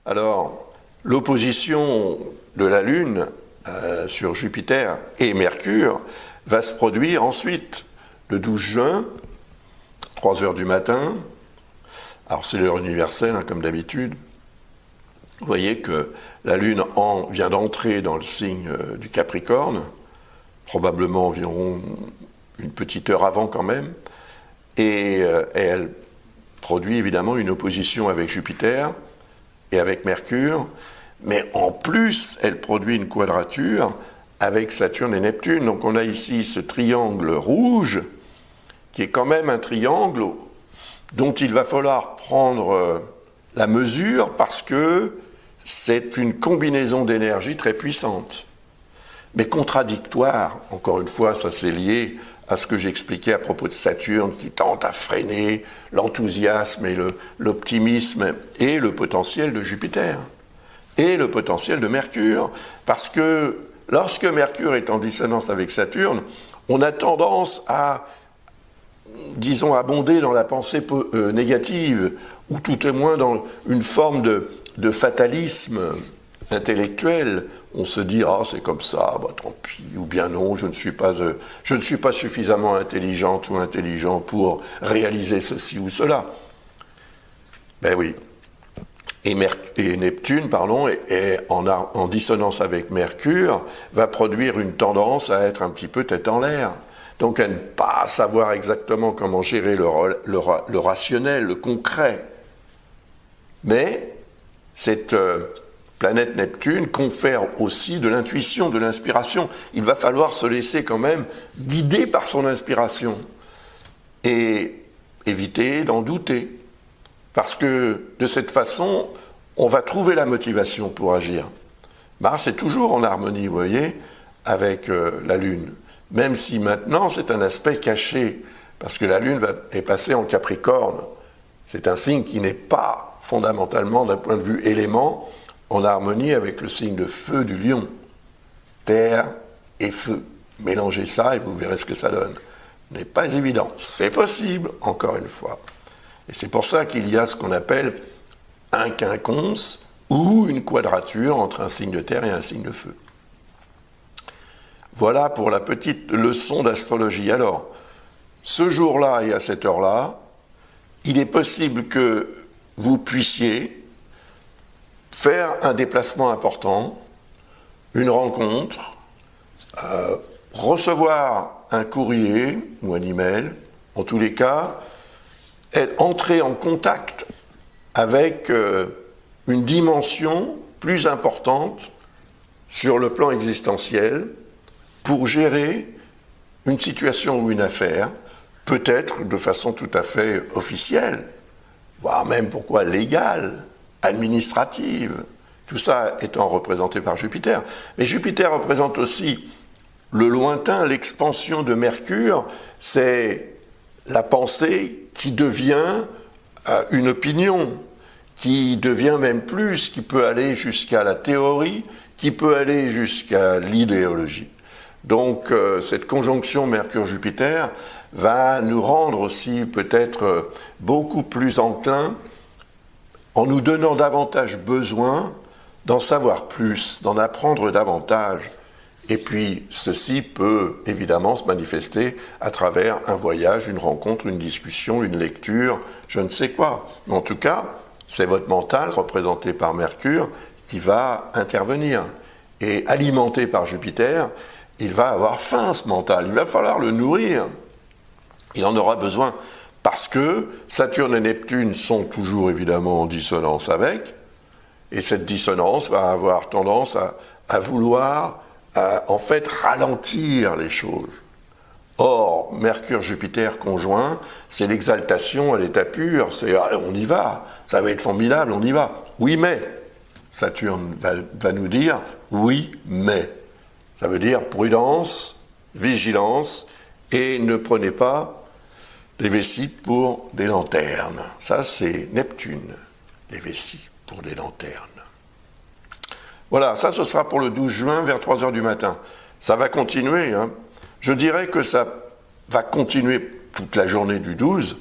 Alors, l'opposition de la Lune sur Jupiter et Mercure va se produire ensuite, le 12 juin, 3 heures du matin. Alors, c'est l'heure universelle, hein, comme d'habitude. Vous voyez que la Lune vient d'entrer dans le signe du Capricorne, probablement environ une petite heure avant quand même, et elle produit évidemment une opposition avec Jupiter et avec Mercure, mais en plus, elle produit une quadrature avec Saturne et Neptune. Donc on a ici ce triangle rouge, qui est quand même un triangle dont il va falloir prendre la mesure parce que c'est une combinaison d'énergie très puissante, mais contradictoire. Encore une fois, ça c'est lié à ce que j'expliquais à propos de Saturne qui tente à freiner l'enthousiasme et l'optimisme et le potentiel de Jupiter et le potentiel de Mercure. Parce que lorsque Mercure est en dissonance avec Saturne, on a tendance à, disons, abonder dans la pensée négative, ou tout au moins dans une forme de fatalisme intellectuel. On se dit « Ah, c'est comme ça, bah, tant pis », ou bien « Non, je ne suis pas suffisamment intelligente ou intelligent pour réaliser ceci ou cela ». Ben oui. Et Neptune, pardon, est en dissonance avec Mercure, va produire une tendance à être un petit peu tête en l'air. Donc à ne pas savoir exactement comment gérer le rationnel, le concret. Mais cette planète Neptune confère aussi de l'intuition, de l'inspiration. Il va falloir se laisser quand même guider par son inspiration et éviter d'en douter. Parce que de cette façon, on va trouver la motivation pour agir. Mars est toujours en harmonie, vous voyez, avec la Lune. Même si maintenant, c'est un aspect caché, parce que la Lune est passée en Capricorne. C'est un signe qui n'est pas fondamentalement, d'un point de vue élément, en harmonie avec le signe de feu du Lion. Terre et feu. Mélangez ça et vous verrez ce que ça donne. Ce n'est pas évident. C'est possible, encore une fois. Et c'est pour ça qu'il y a ce qu'on appelle un quinconce ou une quadrature entre un signe de terre et un signe de feu. Voilà pour la petite leçon d'astrologie. Alors, ce jour-là et à cette heure-là, il est possible que vous puissiez faire un déplacement important, une rencontre, recevoir un courrier ou un email, en tous les cas, entrer en contact avec une dimension plus importante sur le plan existentiel pour gérer une situation ou une affaire, peut-être de façon tout à fait officielle, voire même, pourquoi, légale, administrative, tout ça étant représenté par Jupiter. Mais Jupiter représente aussi le lointain, l'expansion de Mercure, c'est la pensée qui devient une opinion, qui devient même plus, qui peut aller jusqu'à la théorie, qui peut aller jusqu'à l'idéologie. Donc cette conjonction Mercure-Jupiter va nous rendre aussi peut-être beaucoup plus enclins, en nous donnant davantage besoin d'en savoir plus, d'en apprendre davantage. Et puis, ceci peut évidemment se manifester à travers un voyage, une rencontre, une discussion, une lecture, je ne sais quoi. Mais en tout cas, c'est votre mental, représenté par Mercure, qui va intervenir. Et alimenté par Jupiter, il va avoir faim, ce mental. Il va falloir le nourrir. Il en aura besoin. Parce que Saturne et Neptune sont toujours évidemment en dissonance avec. Et cette dissonance va avoir tendance à vouloir en fait ralentir les choses. Or, Mercure-Jupiter conjoint, c'est l'exaltation à l'état pur, c'est on y va, ça va être formidable, on y va. Oui, mais, Saturne va nous dire oui, mais. Ça veut dire prudence, vigilance, et ne prenez pas les vessies pour des lanternes. Ça, c'est Neptune, les vessies pour des lanternes. Voilà, ça ce sera pour le 12 juin vers 3 heures du matin. Ça va continuer, hein. Je dirais que ça va continuer toute la journée du 12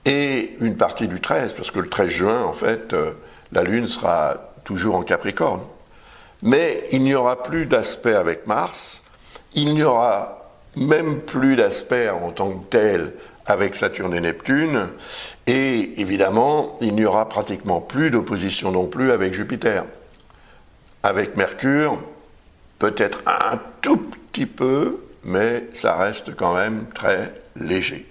et une partie du 13, parce que le 13 juin, en fait, la Lune sera toujours en Capricorne. Mais il n'y aura plus d'aspect avec Mars, il n'y aura même plus d'aspect en tant que tel avec Saturne et Neptune, et évidemment, il n'y aura pratiquement plus d'opposition non plus avec Jupiter. Avec Mercure, peut-être un tout petit peu, mais ça reste quand même très léger.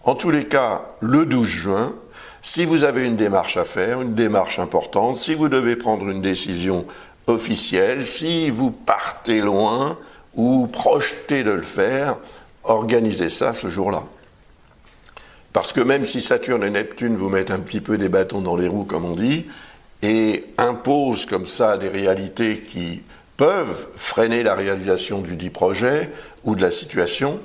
En tous les cas, le 12 juin, si vous avez une démarche à faire, une démarche importante, si vous devez prendre une décision officielle, si vous partez loin ou projetez de le faire, organisez ça ce jour-là. Parce que même si Saturne et Neptune vous mettent un petit peu des bâtons dans les roues, comme on dit, et imposent comme ça des réalités qui peuvent freiner la réalisation du dit projet ou de la situation,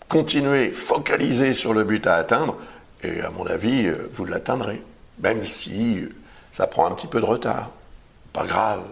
continuez, focalisez sur le but à atteindre, et à mon avis, vous l'atteindrez, même si ça prend un petit peu de retard. Pas grave.